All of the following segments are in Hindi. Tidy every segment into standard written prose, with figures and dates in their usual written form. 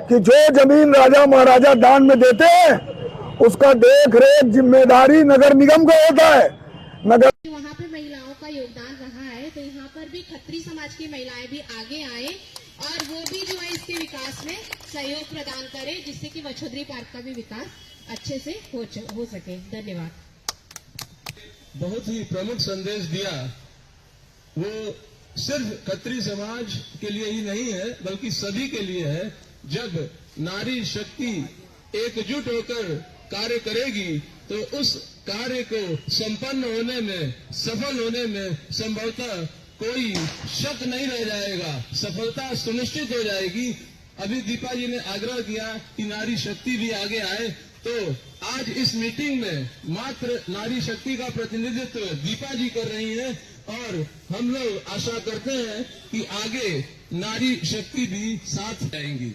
कि जो जमीन राजा महाराजा दान में देते हैं उसका देख रेख जिम्मेदारी नगर निगम का होता है। नगर वहाँ पे महिलाओं का योगदान रहा है, तो यहाँ पर भी खत्री समाज की महिलाएं भी आगे आए और वो भी जो है इसके विकास में सहयोग प्रदान करें, जिससे कि वछोदरी पार्क का भी विकास अच्छे से हो सके। धन्यवाद। बहुत ही प्रमुख संदेश दिया। वो सिर्फ खत्री समाज के लिए ही नहीं है बल्कि सभी के लिए है। जब नारी शक्ति एकजुट होकर कार्य करेगी तो उस कार्य को संपन्न होने में, सफल होने में संभवतः कोई शक नहीं रह जाएगा, सफलता सुनिश्चित हो जाएगी। अभी दीपा जी ने आग्रह किया कि नारी शक्ति भी आगे आए, तो आज इस मीटिंग में मात्र नारी शक्ति का प्रतिनिधित्व दीपा जी कर रही हैं और हम लोग आशा करते हैं कि आगे नारी शक्ति भी साथ जाएंगी।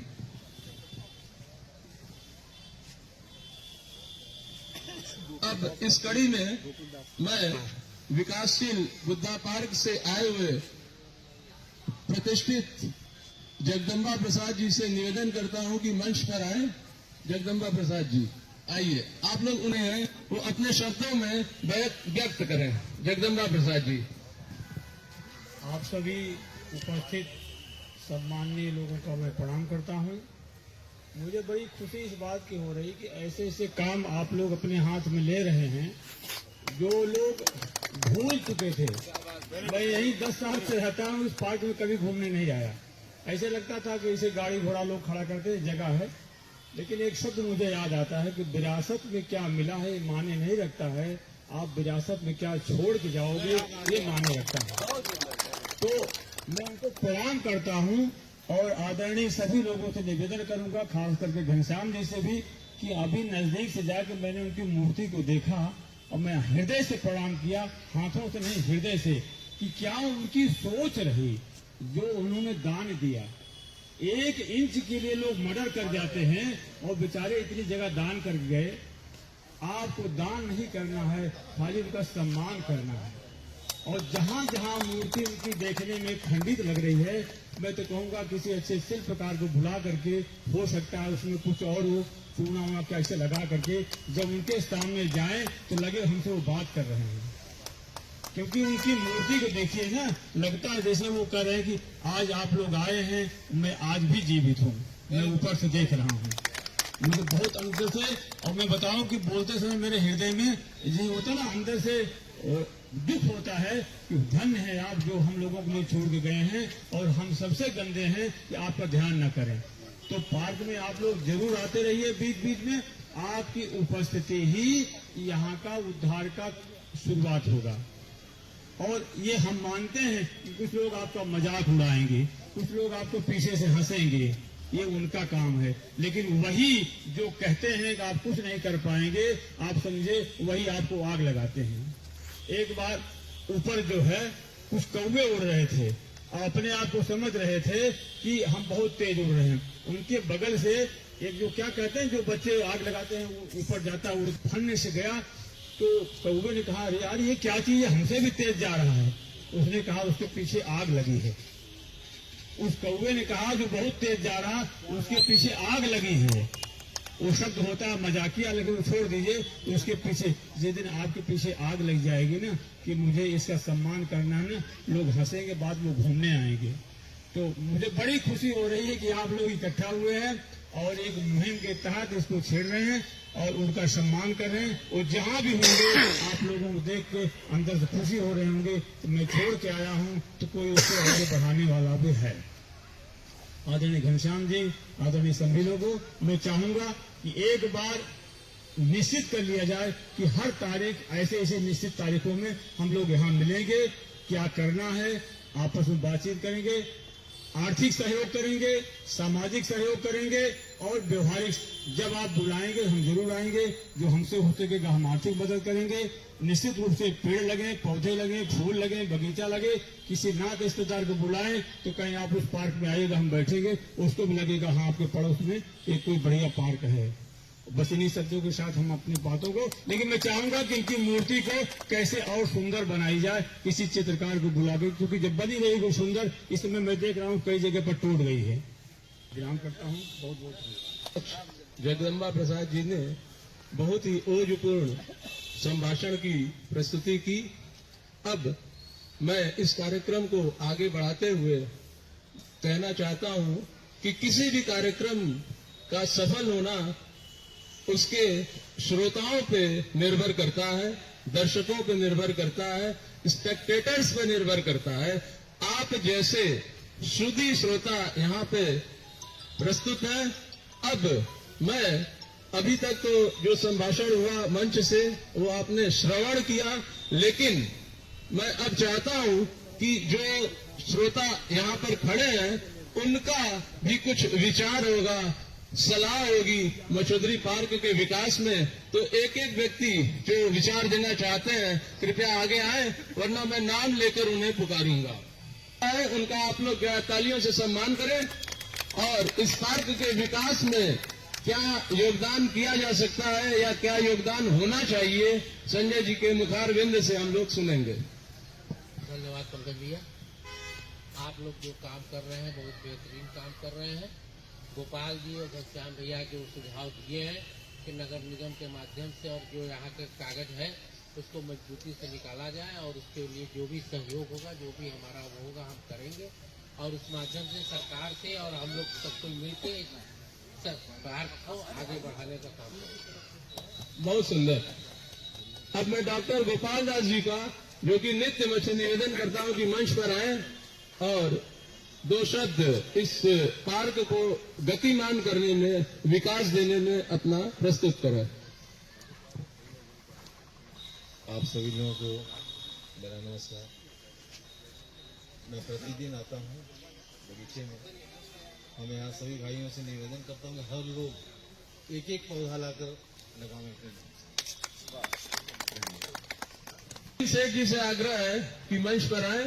अब इस कड़ी में मैं विकासशील बुद्धा पार्क से आए हुए प्रतिष्ठित जगदम्बा प्रसाद जी से निवेदन करता हूं कि मंच पर आए। जगदम्बा प्रसाद जी आइए, आप लोग उन्हें वो अपने शब्दों में व्यक्त करें। जगदम्बा प्रसाद जी। आप सभी उपस्थित सम्माननीय लोगों का मैं प्रणाम करता हूं। मुझे बड़ी खुशी इस बात की हो रही कि ऐसे ऐसे काम आप लोग अपने हाथ में ले रहे हैं जो लोग भूल चुके थे। मैं यही 10 साल से रहता हूं, इस पार्क में कभी घूमने नहीं आया। ऐसे लगता था कि इसे गाड़ी घोड़ा लोग खड़ा करते जगह है, लेकिन एक शब्द मुझे याद आता है कि विरासत में क्या मिला है ये माने नहीं रखता है, आप विरासत में क्या छोड़ के जाओगे ये माने रखता है। तो मैं उनको प्रणाम करता हूं और आदरणीय सभी लोगों से निवेदन करूंगा, खास करके घनश्याम जी से भी, कि अभी नजदीक से जाकर मैंने उनकी मूर्ति को देखा और मैं हृदय से प्रणाम किया, हाथों से नहीं हृदय से, कि क्या उनकी सोच रही जो उन्होंने दान दिया। 1 इंच के लिए लोग मर्डर कर जाते हैं और बेचारे इतनी जगह दान कर गए। आपको दान नहीं करना है, खाली उनका सम्मान करना है। और जहां जहां मूर्ति उनकी देखने में खंडित लग रही है, मैं तो कहूंगा किसी अच्छे शिल्पकार को बुला करके, हो सकता है उसमें कुछ और हो, चूना वूना कैसे लगा करके जब उनके सामने जाएं तो लगे हमसे वो बात कर रहे हैं। क्योंकि उनकी मूर्ति को देखिए ना, लगता है जैसे वो कह रहे हैं कि आज आप लोग आए हैं, मैं आज भी जीवित हूँ, मैं ऊपर से देख रहा हूँ। मुझे बहुत अंदर से, और मैं बताऊं कि बोलते समय मेरे हृदय में ये होता ना, अंदर से दुख होता है कि धन्य है आप जो हम लोगों को छोड़ के गए हैं और हम सबसे गंदे हैं कि आपका ध्यान न करें। तो पार्क में आप लोग जरूर आते रहिए बीच बीच में, आपकी उपस्थिति ही यहाँ का उद्धार का शुरुआत होगा। और ये हम मानते हैं कि कुछ लोग आपका मजाक उड़ाएंगे, कुछ लोग आपको पीछे से हंसेंगे, ये उनका काम है, लेकिन वही जो कहते हैं कि आप कुछ नहीं कर पाएंगे, आप समझे वही आपको आग लगाते हैं। एक बार ऊपर जो है कुछ कौवे उड़ रहे थे, अपने आप को समझ रहे थे कि हम बहुत तेज उड़ रहे हैं। उनके बगल से एक जो क्या कहते हैं, जो बच्चे आग लगाते हैं, वो ऊपर जाता उड़ फनने से गया, तो कौवे ने कहा, अरे यार ये क्या चीज है, हमसे भी तेज जा रहा है। उसने कहा उसके पीछे आग लगी है। उस कौवे ने कहा जो बहुत तेज जा रहा, उसके पीछे आग लगी है। वो शब्द होता है मजाकिया, लेकिन छोड़ दीजिए। उसके पीछे जिस दिन आपके पीछे आग लग जाएगी ना कि मुझे इसका सम्मान करना है ना, लोग हंसेंगे, बाद में घूमने आएंगे। तो मुझे बड़ी खुशी हो रही है कि आप लोग इकट्ठा हुए हैं और एक मुहिम के तहत इसको छेड़ रहे हैं और उनका सम्मान कर रहे हैं। और जहां भी होंगे आप लोगों को देख के अंदर से खुशी हो रहे होंगे तो मैं छोड़ के आया हूं तो कोई उसको आगे बढ़ाने वाला भी है। आदरणीय घनश्याम जी, आदरणीय सभी लोगों, मैं चाहूंगा कि एक बार निश्चित कर लिया जाए कि हर तारीख, ऐसे ऐसे निश्चित तारीखों में हम लोग यहाँ मिलेंगे, क्या करना है, आपस में बातचीत करेंगे, आर्थिक सहयोग करेंगे, सामाजिक सहयोग करेंगे और व्यवहारिक। जब आप बुलाएंगे हम जरूर आएंगे, जो हमसे हो सकेगा हम आर्थिक मदद करेंगे। निश्चित रूप से पेड़ लगे, पौधे लगे, फूल लगे, बगीचा लगे, किसी नात रिश्तेदार को बुलाएं तो कहीं आप उस पार्क में आइएगा, हम बैठेंगे, उसको भी लगेगा हाँ आपके पड़ोस में एक कोई बढ़िया पार्क है। बस इन्हीं शब्दों के साथ हम अपनी बातों को, लेकिन मैं चाहूंगा कि इनकी मूर्ति को कैसे और सुंदर बनाई जाए, किसी चित्रकार को बुला के, क्योंकि जब बनी रहेगी सुंदर, इस समय मैं देख रहा हूँ कई जगह पर टूट गई है। विराम करता हूँ। बहुत बहुत धन्यवाद। जगदम्बा प्रसाद जी ने बहुत ही ओजपूर्ण संभाषण की प्रस्तुति की। अब मैं इस कार्यक्रम को आगे बढ़ाते हुए कहना चाहता हूं कि किसी भी कार्यक्रम का सफल होना उसके श्रोताओं पे निर्भर करता है, दर्शकों पे निर्भर करता है, स्पेक्टेटर्स पे निर्भर करता है। आप जैसे शुद्धि श्रोता यहाँ पे प्रस्तुत हैं। अब मैं अभी तक तो जो संभाषण हुआ मंच से वो आपने श्रवण किया, लेकिन मैं अब चाहता हूं कि जो श्रोता यहाँ पर खड़े हैं उनका भी कुछ विचार होगा, सलाह होगी मछोदरी पार्क के विकास में। तो एक एक व्यक्ति जो विचार देना चाहते हैं कृपया आगे आए, वरना मैं नाम लेकर उन्हें पुकारूंगा। उनका आप लोग तालियों से सम्मान करें और इस पार्क के विकास में क्या योगदान किया जा सकता है या क्या योगदान होना चाहिए, संजय जी के मुखारविंद से हम लोग सुनेंगे। धन्यवाद पंकज भैया। आप लोग जो काम कर रहे हैं बहुत बेहतरीन काम कर रहे हैं। गोपाल जी और घनश्याम भैया जो सुझाव दिए हैं कि नगर निगम के माध्यम से और जो यहाँ के कागज है उसको मजबूती से निकाला जाए और उसके लिए जो भी सहयोग होगा, जो भी हमारा वो होगा हम करेंगे और उस माध्यम से सरकार से और हम लोग सबको मिलकर सरकार को आगे बढ़ाने का काम करेंगे। बहुत सुंदर। अब मैं डॉक्टर गोपाल दास जी का, जो कि नित्य मुझसे निवेदन करता हूं कि मंच पर आए और दो शब्द इस पार्क को गतिमान करने में, विकास देने में अपना प्रस्तुत करें। आप सभी लोगों को मेरा नमस्कार। मैं प्रतिदिन आता हूँ बगीचे में। हम यहाँ सभी भाइयों से निवेदन करता हूँ कि हर लोग एक एक पौधा लाकर लगावें। शेख जी से आग्रह है कि मंच पर आए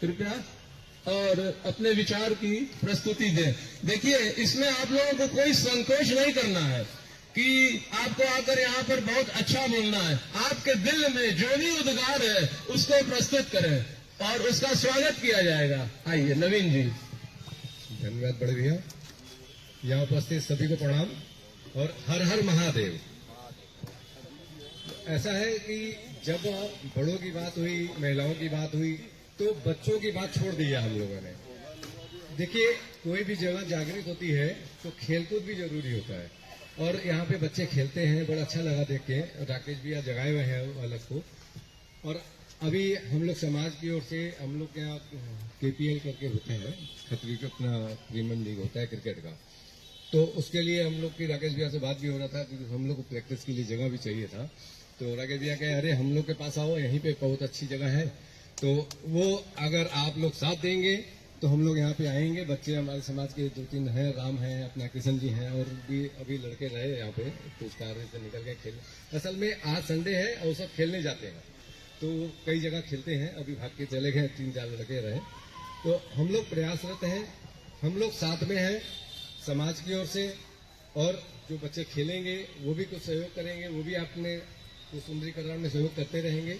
कृपया और अपने विचार की प्रस्तुति दें। देखिए, इसमें आप लोगों को कोई संकोच नहीं करना है कि आपको आकर यहाँ पर बहुत अच्छा बोलना है। आपके दिल में जो भी उद्गार है उसको प्रस्तुत करें और उसका स्वागत किया जाएगा। आइए नवीन जी। धन्यवाद बड़े भैया। यहाँ उपस्थित सभी को प्रणाम और हर हर महादेव। ऐसा है कि जब बड़ों की बात हुई, महिलाओं की बात हुई, तो बच्चों की बात छोड़ दी है हम लोगों ने। देखिए, कोई भी जगह जागृत होती है तो खेलकूद भी जरूरी होता है और यहाँ पे बच्चे खेलते हैं। बड़ा अच्छा लगा देख के। राकेश भैया जगाए हुए हैं अलग को। और अभी हम लोग समाज की ओर से हम लोग यहाँ KPL करके होते हैं, खतरी का अपना प्रीमियम लीग होता है क्रिकेट का। तो उसके लिए हम लोग की राकेश भैया से बात भी हो रहा था क्योंकि हम लोग को प्रैक्टिस के लिए जगह भी चाहिए था। तो राकेश भैया कहे अरे हम लोग के पास आओ, यहीं पे बहुत अच्छी जगह है। तो वो अगर आप लोग साथ देंगे तो हम लोग यहाँ पे आएंगे। बच्चे हमारे समाज के 2-3 हैं, राम हैं, अपना किशन जी हैं और भी अभी लड़के रहे यहाँ पे कुछ कार्य से निकल गए खेल। असल में आज संडे है और सब खेलने जाते हैं तो कई जगह खेलते हैं। अभी भाग के चले गए, 3-4 लड़के रहे। तो हम लोग प्रयासरत हैं, हम लोग साथ में हैं समाज की ओर से। और जो बच्चे खेलेंगे वो भी कुछ सहयोग करेंगे, वो भी अपने कुछ सुंदरीकरण में सहयोग करते रहेंगे।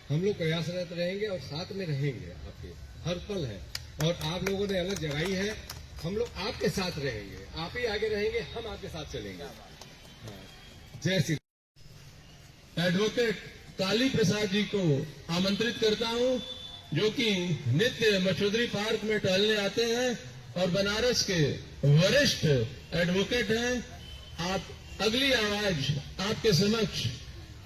हम लोग प्रयासरत रहेंगे और साथ में रहेंगे आपके हर पल है। और आप लोगों ने अलग जगाई है, हम लोग आपके साथ रहेंगे, आप ही आगे रहेंगे, हम आपके साथ चलेंगे। जय श्री। एडवोकेट काली प्रसाद जी को आमंत्रित करता हूं, जो कि नित्य मछोदरी पार्क में टहलने आते हैं और बनारस के वरिष्ठ एडवोकेट हैं। आप अगली आवाज आपके समक्ष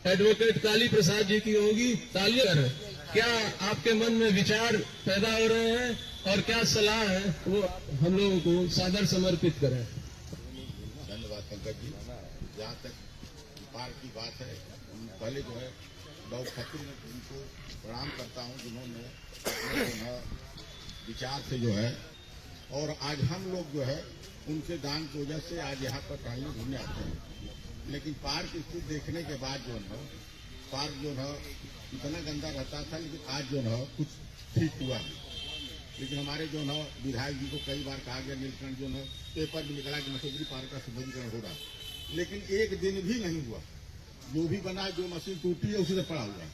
एडवोकेट काली प्रसाद जी की होगी। तालियां करें। क्या आपके मन में विचार पैदा हो रहे हैं और क्या सलाह है वो हम लोगों को सादर समर्पित करें। धन्यवाद पंकज जी। जहाँ तक पार्क की बात है, पहले जो है डॉक्टर खत्री उनको प्रणाम करता हूँ जिन्होंने अपने विचार से जो है, और आज हम लोग जो है उनके दान की वजह से आज यहाँ पर टहलने घूमने आते हैं। लेकिन पार्क स्थित देखने के बाद जो है पार्क जो है इतना गंदा रहता था, लेकिन आज जो है कुछ ठीक हुआ है। लेकिन हमारे जो है विधायक जी को कई बार कहा गया, नीलकंठ जो है पेपर में निकला कि मछोदरी पार्क का सुंदरीकरण हो रहा है, लेकिन एक दिन भी नहीं हुआ। जो भी बना, जो मशीन टूटी है उसी से पड़ा हुआ है।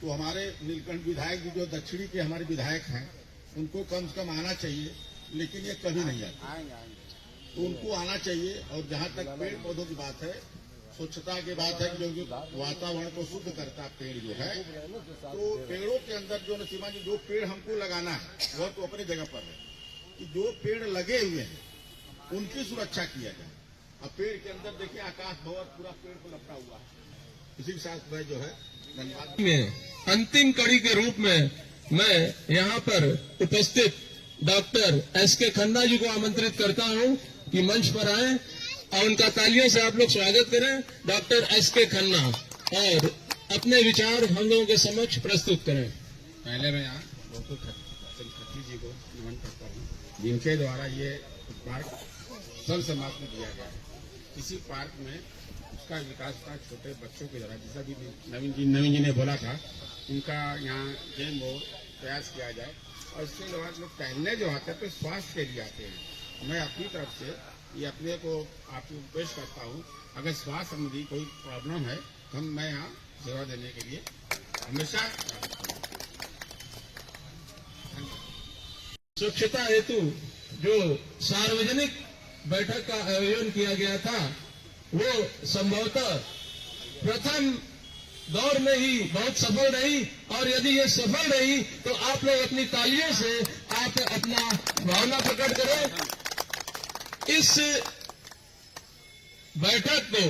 तो हमारे नीलकंठ विधायक जी जो दक्षिणी के हमारे विधायक हैं, उनको कम से कम आना चाहिए लेकिन ये कभी नहीं आते। तो उनको आना चाहिए। और जहाँ तक पेड़ पौधों की बात है, स्वच्छता की बात है कि जो वातावरण को शुद्ध करता पेड़ जो है, तो पेड़ों के अंदर जो नसीमा जी, जो पेड़ हमको लगाना है वह तो अपनी जगह पर है, कि जो पेड़ लगे हुए हैं उनकी सुरक्षा किया जाए। अब पेड़ के अंदर देखिए आकाश भवन पूरा पेड़ को लपटा हुआ है। इसी के साथ मैं जो है धन्यवाद में अंतिम कड़ी के रूप में मैं यहाँ पर उपस्थित डॉक्टर एसके खन्ना जी को आमंत्रित करता हूँ कि मंच पर आए और उनका तालियों से आप लोग स्वागत करें। डॉक्टर एसके खन्ना और अपने विचार हम लोगों के समक्ष प्रस्तुत करें। पहले मैं यहाँ डॉक्टर खत्री जी को नमन करता हूँ, जिनके द्वारा ये पार्क सर्व समाप्त में दिया गया है। इसी पार्क में उसका विकास था छोटे बच्चों के द्वारा, जैसा भी नवीन जी ने बोला था, उनका यहाँ गेम वो प्रयास किया जाए। और इसके बाद लोग टहलने जो आते हैं तो स्वास्थ्य के लिए आते हैं। मैं अपनी तरफ से ये अपने को आपको पेश करता हूँ। अगर स्वास्थ्य संबंधी कोई प्रॉब्लम है तो मैं यहाँ सेवा देने के लिए हमेशा। स्वच्छता हेतु जो सार्वजनिक बैठक का आयोजन किया गया था, वो संभवतः प्रथम दौर में ही बहुत सफल रही। और यदि ये सफल रही तो आप लोग अपनी तालियों से आप अपना भावना प्रकट करें। इस बैठक को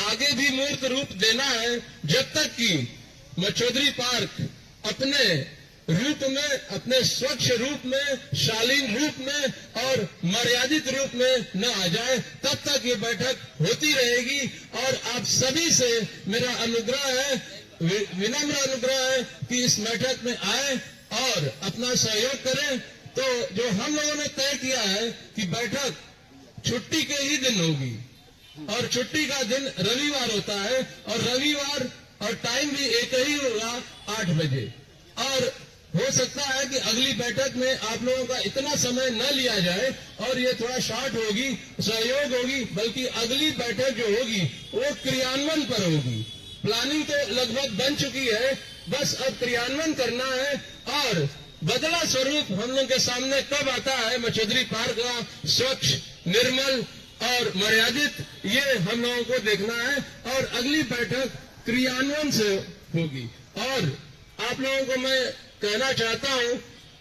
आगे भी मूर्त रूप देना है, जब तक कि मचौधरी पार्क अपने रूप में, अपने स्वच्छ रूप में, शालीन रूप में और मर्यादित रूप में न आ जाए, तब तक ये बैठक होती रहेगी। और आप सभी से मेरा अनुग्रह है, विनम्र अनुग्रह है कि इस बैठक में आए और अपना सहयोग करें। तो जो हम लोगों ने तय किया है कि बैठक छुट्टी के ही दिन होगी, और छुट्टी का दिन रविवार होता है, और रविवार और टाइम भी एक ही होगा, 8 बजे। और हो सकता है कि अगली बैठक में आप लोगों का इतना समय न लिया जाए और ये थोड़ा शॉर्ट होगी, सहयोग होगी, बल्कि अगली बैठक जो होगी वो क्रियान्वयन पर होगी। प्लानिंग तो लगभग बन चुकी है, बस अब क्रियान्वयन करना है। और बदला स्वरूप हम लोग के सामने कब आता है मचौधरी पार्क का स्वच्छ, निर्मल और मर्यादित, ये हम लोगों को देखना है। और अगली बैठक क्रियान्वयन से होगी। और आप लोगों को मैं कहना चाहता हूं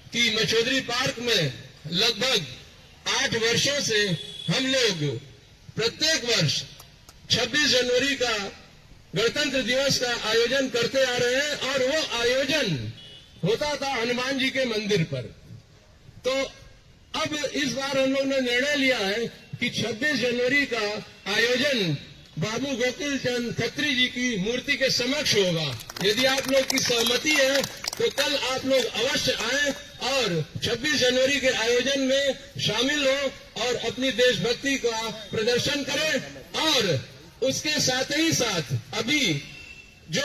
कि मचौधरी पार्क में लगभग 8 वर्षों से हम लोग प्रत्येक वर्ष 26 जनवरी का गणतंत्र दिवस का आयोजन करते आ रहे हैं। और वो आयोजन होता था हनुमान जी के मंदिर पर। तो अब इस बार हम लोग ने निर्णय लिया है कि 26 जनवरी का आयोजन बाबू गोकुल चंद खत्री जी की मूर्ति के समक्ष होगा। यदि आप लोग की सहमति है तो कल आप लोग अवश्य आएं और 26 जनवरी के आयोजन में शामिल हो और अपनी देशभक्ति का प्रदर्शन करें। और उसके साथ ही साथ अभी जो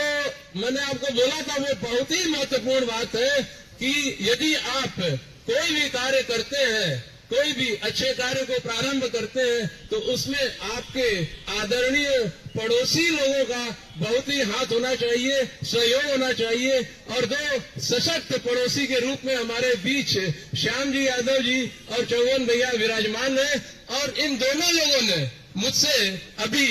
मैंने आपको बोला था वो बहुत ही महत्वपूर्ण बात है कि यदि आप कोई भी कार्य करते हैं, कोई भी अच्छे कार्य को प्रारंभ करते हैं, तो उसमें आपके आदरणीय पड़ोसी लोगों का बहुत ही हाथ होना चाहिए, सहयोग होना चाहिए। और 2 सशक्त पड़ोसी के रूप में हमारे बीच श्याम जी यादव जी और चौवन भैया विराजमान है। और इन दोनों लोगों ने मुझसे अभी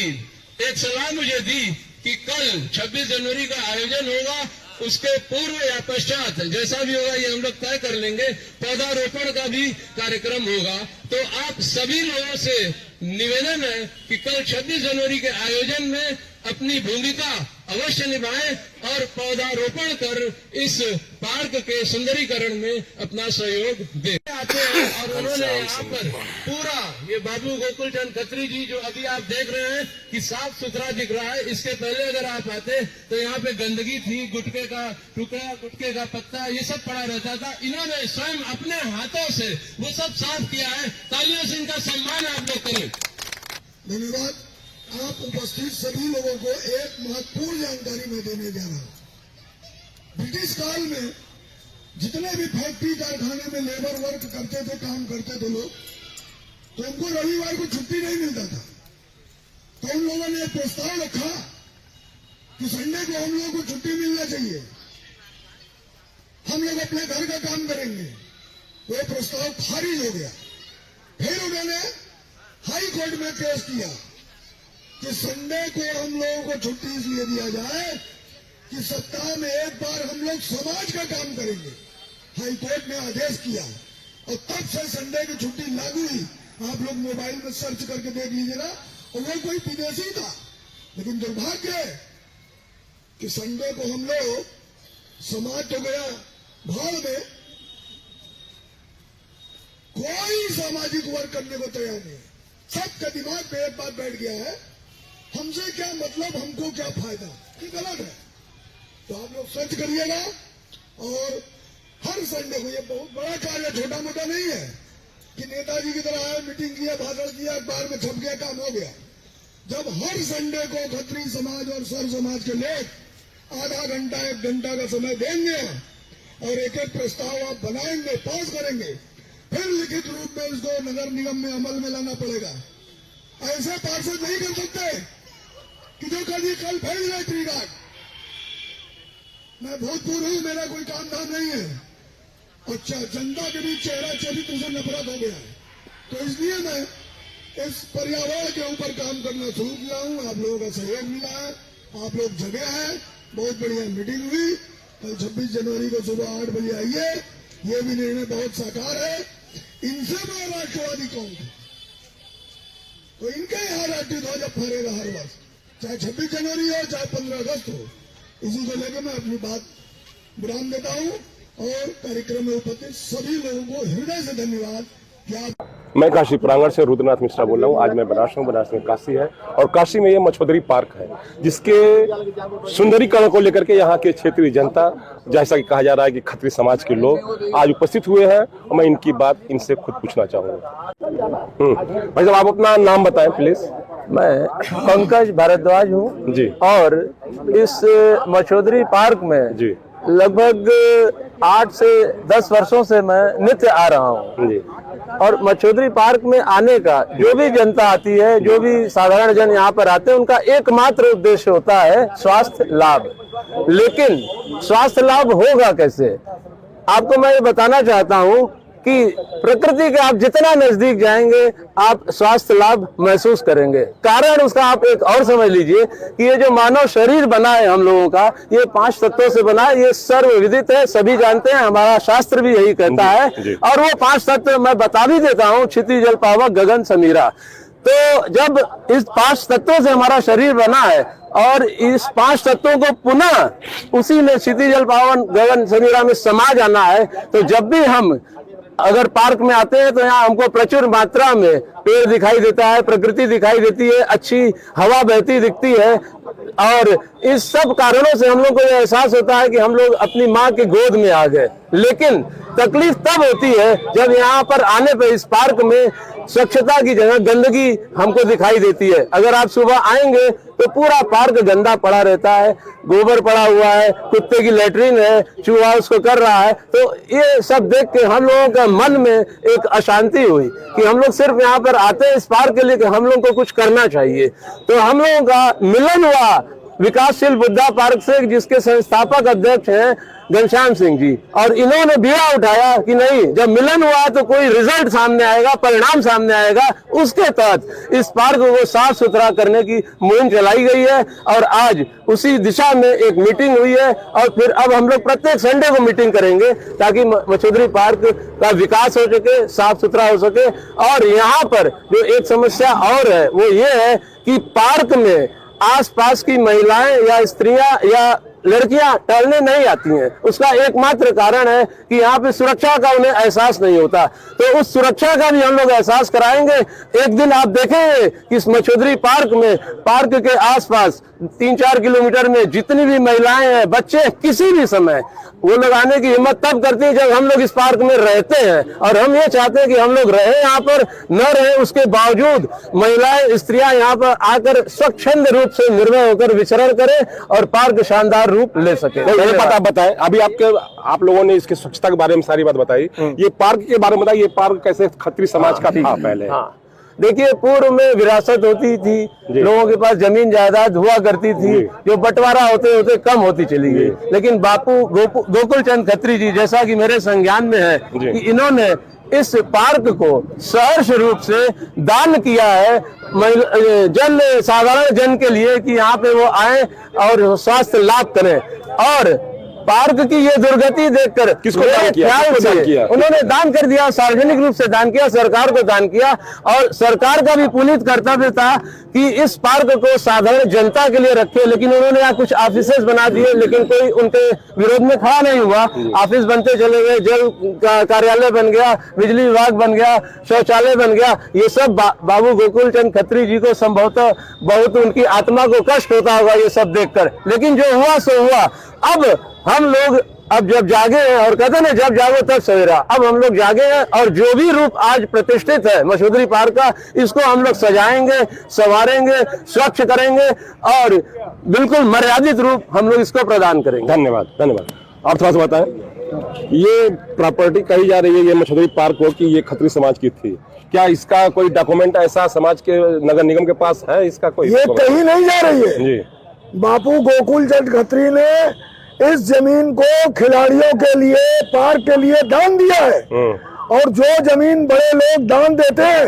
एक सलाह मुझे दी कि कल 26 जनवरी का आयोजन होगा, उसके पूर्व या पश्चात जैसा भी होगा ये हम लोग तय कर लेंगे, पौधारोपण का भी कार्यक्रम होगा। तो आप सभी लोगों से निवेदन है कि कल 26 जनवरी के आयोजन में अपनी भूमिका अवश्य निभाएं और पौधारोपण कर इस पार्क के सुंदरीकरण में अपना सहयोग दें। आते हैं और उन्होंने यहाँ पर पूरा ये बाबू गोकुल चंद खत्री जी जो अभी आप देख रहे हैं कि साफ सुथरा दिख रहा है। इसके पहले अगर आप आते तो यहाँ पे गंदगी थी, गुटके का टुकड़ा, गुटके का पत्ता, ये सब पड़ा रहता था। इन्होंने स्वयं अपने हाथों से वो सब साफ किया है। तालियों से इनका सम्मान आप लोग करें। धन्यवाद। आप उपस्थित सभी लोगों को एक महत्वपूर्ण जानकारी मैं देने जा रहा हूं। ब्रिटिश काल में जितने भी फैक्ट्री कारखाने में लेबर वर्क करते थे, काम करते थे लोग, तो उनको रविवार को छुट्टी नहीं मिलता था। तो उन लोगों ने एक प्रस्ताव रखा कि संडे को हम लोगों को छुट्टी मिलना चाहिए, हम लोग अपने घर का काम करेंगे। वो प्रस्ताव खारिज हो गया। फिर उन्होंने हाई कोर्ट में केस किया कि संडे को हम लोगों को छुट्टी इसलिए दिया जाए कि सप्ताह में एक बार हम लोग समाज का काम करेंगे। हाई कोर्ट ने आदेश किया और तब से संडे की छुट्टी लागू हुई। आप लोग मोबाइल में सर्च करके देख लीजिएगा। और वो कोई विदेशी था, लेकिन दुर्भाग्य है कि संडे को हम लोग समाज तो गया भाड़ में, कोई सामाजिक वर्क करने को तैयार नहीं। सबके दिमाग पे एक बात बैठ गया है, हमसे क्या मतलब, हमको क्या फायदा। ये गलत है। तो आप लोग सर्च करिएगा। और हर संडे को, ये बहुत बड़ा कार्य, छोटा मोटा नहीं है कि नेताजी की तरह आए, मीटिंग किया, भाषण किया, अखबार में छप गया, काम हो गया। जब हर संडे को खत्री समाज और सर्व समाज के लोग आधा घंटा 1 घंटा का समय देंगे और एक एक प्रस्ताव आप बनाएंगे, पास करेंगे, फिर लिखित रूप में उसको नगर निगम में अमल में लाना पड़ेगा। ऐसे पार्षद नहीं कर सकते कि जो कल फेंक रहे ट्री गार्ड। मैं भूतपूर्व हूं, मेरा कोई काम धाम नहीं है। अच्छा, जनता के बीच चेहरा चरित्र से नफरत हो गया है। तो इसलिए मैं इस पर्यावरण के ऊपर काम करना शुरू किया हूं। आप लोगों का सहयोग मिला है, आप लोग जगह हैं, बहुत बढ़िया मीटिंग हुई। कल 26 जनवरी को सुबह 8 बजे आइए। ये भी निर्णय बहुत साकार है। इनसे बड़ा राष्ट्रवादी कौन है? तो इनके यहाँ राष्ट्रीय ध्वज फहरेगा हर वर्ष, चाहे 26 जनवरी हो, चाहे 15 अगस्त हो। इसी को लेकर मैं अपनी बात विराम देता हूँ और कार्यक्रम में उपस्थित सभी लोगों को हृदय से धन्यवाद कि आप। मैं काशी प्रांगण से रुद्रनाथ मिश्रा बोल रहा हूँ। आज मैं बनारस हूँ, बनारस में काशी है और काशी में ये मछोदरी पार्क है, जिसके सुंदरीकरण को लेकर के यहाँ के क्षेत्रीय जनता, जैसा कि कहा जा रहा है कि खत्री समाज के लोग आज उपस्थित हुए हैं और मैं इनकी बात इनसे खुद पूछना चाहूँगा। भाई साहब, आप अपना नाम बताएं प्लीज। मैं पंकज भारद्वाज हूँ जी। और इस मछोदरी पार्क में जी लगभग 8 से 10 वर्षों से मैं नित्य आ रहा हूँ जी। और मछोदरी पार्क में आने का जो भी जनता आती है, जो भी साधारण जन यहाँ पर आते हैं, उनका एकमात्र उद्देश्य होता है स्वास्थ्य लाभ। लेकिन स्वास्थ्य लाभ होगा कैसे? आपको मैं ये बताना चाहता हूँ कि प्रकृति के आप जितना नजदीक जाएंगे आप स्वास्थ्य लाभ महसूस करेंगे। कारण उसका आप एक और समझ लीजिए कि ये जो मानव शरीर बना है हम लोगों का, ये 5 तत्वों से बना है। ये सर्वविदित है, सभी जानते हैं, हमारा शास्त्र भी यही कहता है। और वो 5 तत्व मैं बता भी देता हूँ, क्षिति जल पावक गगन समीरा। तो जब इस 5 तत्वों से हमारा शरीर बना है और इस 5 तत्वों को पुनः उसी में क्षिति जल पावन गगन समीरा में समा जाना है, तो जब भी हम अगर पार्क में आते हैं तो यहाँ हमको प्रचुर मात्रा में पेड़ दिखाई देता है, प्रकृति दिखाई देती है, अच्छी हवा बहती दिखती है। और इस सब कारणों से हम लोग को यह एहसास होता है कि हम लोग अपनी माँ की गोद में आ गए। लेकिन तकलीफ तब होती है जब यहाँ पर आने पर इस पार्क में स्वच्छता की जगह गंदगी हमको दिखाई देती है। अगर आप सुबह आएंगे तो पूरा पार्क गंदा पड़ा रहता है, गोबर पड़ा हुआ है, कुत्ते की लेटरिन है, चूहा उसको कर रहा है। तो ये सब देख के हम लोगों का मन में एक अशांति हुई कि हम लोग सिर्फ यहाँ पर आते हैं इस पार्क के लिए कि हम लोग को कुछ करना चाहिए। तो हम लोगों का मिलन हुआ विकासशील बुद्धा पार्क से, जिसके संस्थापक अध्यक्ष हैं घनश्याम सिंह जी, और इन्होंने बीड़ा उठाया कि नहीं, जब मिलन हुआ तो कोई रिजल्ट सामने आएगा, परिणाम सामने आएगा। उसके तहत इस पार्क को साफ सुथरा करने की मुहिम चलाई गई है और आज उसी दिशा में एक मीटिंग हुई है। और फिर अब हम लोग प्रत्येक संडे को मीटिंग करेंगे ताकि मछोदरी पार्क का विकास हो सके, साफ सुथरा हो सके। और यहाँ पर जो एक समस्या और है वो ये है कि पार्क में आसपास की महिलाएं या स्त्रियां या लड़कियां टहलने नहीं आती हैं। उसका एकमात्र कारण है कि यहाँ पे सुरक्षा का उन्हें एहसास नहीं होता। तो उस सुरक्षा का भी हम लोग एहसास कराएंगे। एक दिन आप देखेंगे कि इस मछोदरी पार्क में, पार्क के आसपास 3-4 किलोमीटर में जितनी भी महिलाएं हैं, बच्चे, किसी भी समय वो लोग आने की हिम्मत तब करती है जब हम लोग इस पार्क में रहते हैं। और हम ये चाहते हैं कि हम लोग रहे यहाँ पर, न रहे उसके बावजूद महिलाएं, स्त्रियां यहाँ पर आकर स्वच्छंद रूप से निर्भय होकर विचरण करें और पार्क शानदार रूप ले सके। ये बात आप बताएं, अभी आप लोगों ने इसकी स्वच्छता के बारे में सारी बात बताई, ये पार्क के बारे में बताइए, ये पार्क कैसे खत्री समाज का था पहले? हाँ, देखिए पूर्व में विरासत होती थी, लोगों के पास जमीन जायदाद हुआ करती थी, जो बंटवारा होते होते कम होती चली गई। लेकिन बापू गोकुल चंद खत्री जी, जैसा कि मेरे संज्ञान में है कि इन्होंने इस पार्क को सहर्ष रूप से दान किया है साधारण जन के लिए, कि यहाँ पे वो आए और स्वास्थ्य लाभ करें। और पार्क की ये दुर्गति देखकर किसको दान किया? उन्होंने दान कर दिया, सार्वजनिक रूप से दान किया, सरकार को दान किया। और सरकार का भी पुनीत कर्तव्य था कि इस पार्क को साधारण जनता के लिए रखे, लेकिन उन्होंने यहाँ कुछ ऑफिसेस बना दिए, लेकिन कोई उनके विरोध में खड़ा नहीं हुआ। ऑफिस बनते चले गए, जल कार्यालय बन गया, बिजली विभाग बन गया, शौचालय बन गया। ये सब बाबू गोकुल चंद खत्री जी को संभवतः बहुत उनकी आत्मा को कष्ट होता होगा ये सब देखकर, लेकिन जो हुआ सो हुआ। अब हम लोग जब जागे हैं, और कहते हैं जब जागो तब सवेरा, अब हम लोग जागे हैं और जो भी रूप आज प्रतिष्ठित है मछोदरी पार्क का, इसको हम लोग सजाएंगे, संवारेंगे, स्वच्छ करेंगे और बिल्कुल मर्यादित रूप हम लोग इसको प्रदान करेंगे। धन्यवाद, धन्यवाद। और थोड़ा सा बताएं, ये प्रॉपर्टी कही जा रही है ये मछोदरी पार्क को कि ये खत्री समाज की थी, क्या इसका कोई डॉक्यूमेंट ऐसा समाज के नगर निगम के पास है? इसका कोई ये कहीं नहीं जा रही है जी। बापू गोकुल चंद खत्री ने इस जमीन को खिलाड़ियों के लिए, पार्क के लिए दान दिया है। और जो जमीन बड़े लोग दान देते हैं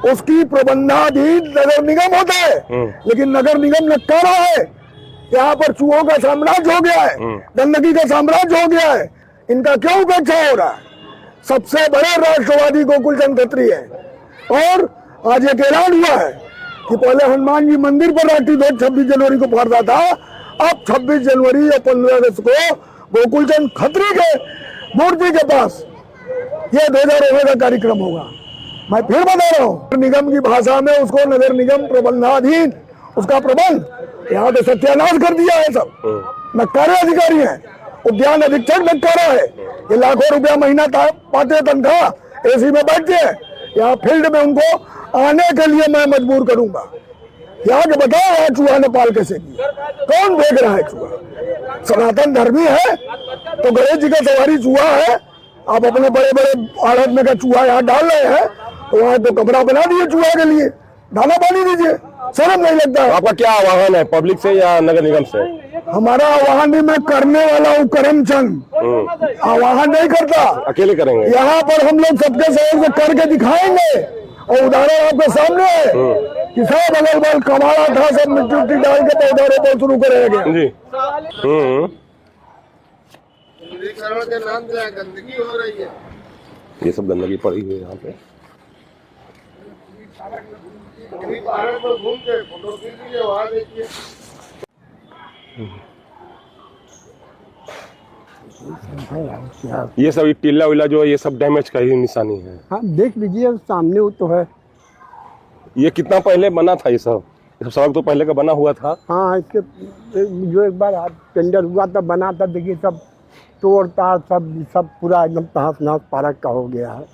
उसकी प्रबंधाधीन नगर निगम होता है, लेकिन नगर निगम नकारा है। यहाँ पर चूहों का साम्राज्य हो गया है, गंदगी का साम्राज्य हो गया है। इनका क्यों उपेक्षा हो रहा है? सबसे बड़े राष्ट्रवादी गोकुल चंद खत्री है। और आज एक ऐलान हुआ है कि पहले हनुमान जी मंदिर पर राष्ट्रीय ध्वज 26 जनवरी को फहरता था, अब 26 जनवरी या 15 अगस्त को गोकुल चंद खत्री के मूर्ति के पास ये ध्वजारोहण का कार्यक्रम होगा। मैं फिर बता रहा हूँ, निगम की भाषा में उसको नगर निगम प्रबंधाधीन, उसका प्रबंध यहाँ पे सत्यानाश कर दिया है। सब नक्कारे अधिकारी हैं, उद्यान अधीक्षक नक्कारा है, ये लाखों रुपया महीना पाते तनख्वाह, एसी में बैठते हैं। यहाँ फील्ड में उनको आने के लिए मैं मजबूर करूंगा। यहाँ के बताओ यहाँ चूहा ने पाल कैसे किया, कौन देख रहा है चूहा? सनातन धर्मी है तो गणेश जी का सवारी चूहा है। आप अपने बड़े बड़े आड़त में का चूहा यहाँ डाल रहे हैं, तो वहाँ तो कमरा बना दिए चूहा के लिए, दाना पानी दीजिए, शर्म नहीं लगता है? आपका क्या आह्वान है, पब्लिक से या नगर निगम से? हमारा आह्वान भी मैं करने वाला हूँ करमचंद, आह्वान नहीं करता, अकेले करेंगे। यहाँ पर हम लोग सबके सहयोग से करके दिखाएंगे। और उदाहरण आपके सामने है कि सब अगल बगल कमाड़ा था, सब मिट्टी उट्टी डाल के पौधा रोपण शुरू करेंगे जी। के नाम से गंदगी हो रही है, ये सब गंदगी पड़ी हुई है यहाँ पे। पहाड़ पर घूम के फोटो खींचिए, वहाँ देखिए। ये सब टीला विला जो है ये सब डैमेज का ही निशानी है। हाँ देख लीजिए सामने वो तो है। ये कितना पहले बना था? ये सब सड़क तो पहले का बना हुआ था। हाँ इसके जो एक बार टेंडर हुआ था बना था, देखिए सब तोड़ ताड़ सब पूरा एकदम तहस नहस पार्क का हो गया है।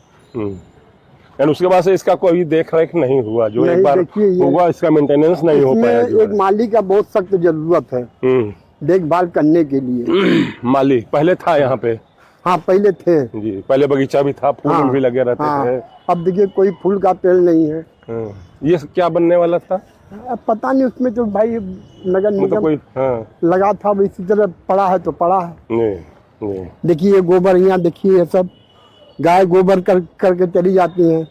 यानी उसके बाद से इसका कोई देख रेख नहीं हुआ, जो एक बार हुआ इसका मेंटेनेंस नहीं हो पाया। एक माली का बहुत सख्त जरूरत है देखभाल करने के लिए। माली पहले था यहाँ पे? हाँ पहले थे जी, पहले बगीचा भी था, फूल भी लगे रहते थे। अब देखिए कोई फूल का पेड़ नहीं है। ये क्या बनने वाला था? अब पता नहीं, उसमें तो भाई नगर निगम कोई लगा था, इसी तरह पड़ा है तो पड़ा है। देखिए गोबर यहाँ देखिए, ये सब गाय गोबर करके चली जाती हैं।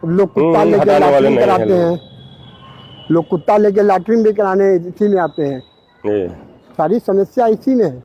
लोग कुत्ता लेके लैट्रिन कराते हैं, लोग कुत्ता लेके लैट्रिन भी कराने इसी में आते हैं। सारी समस्या इसी में है।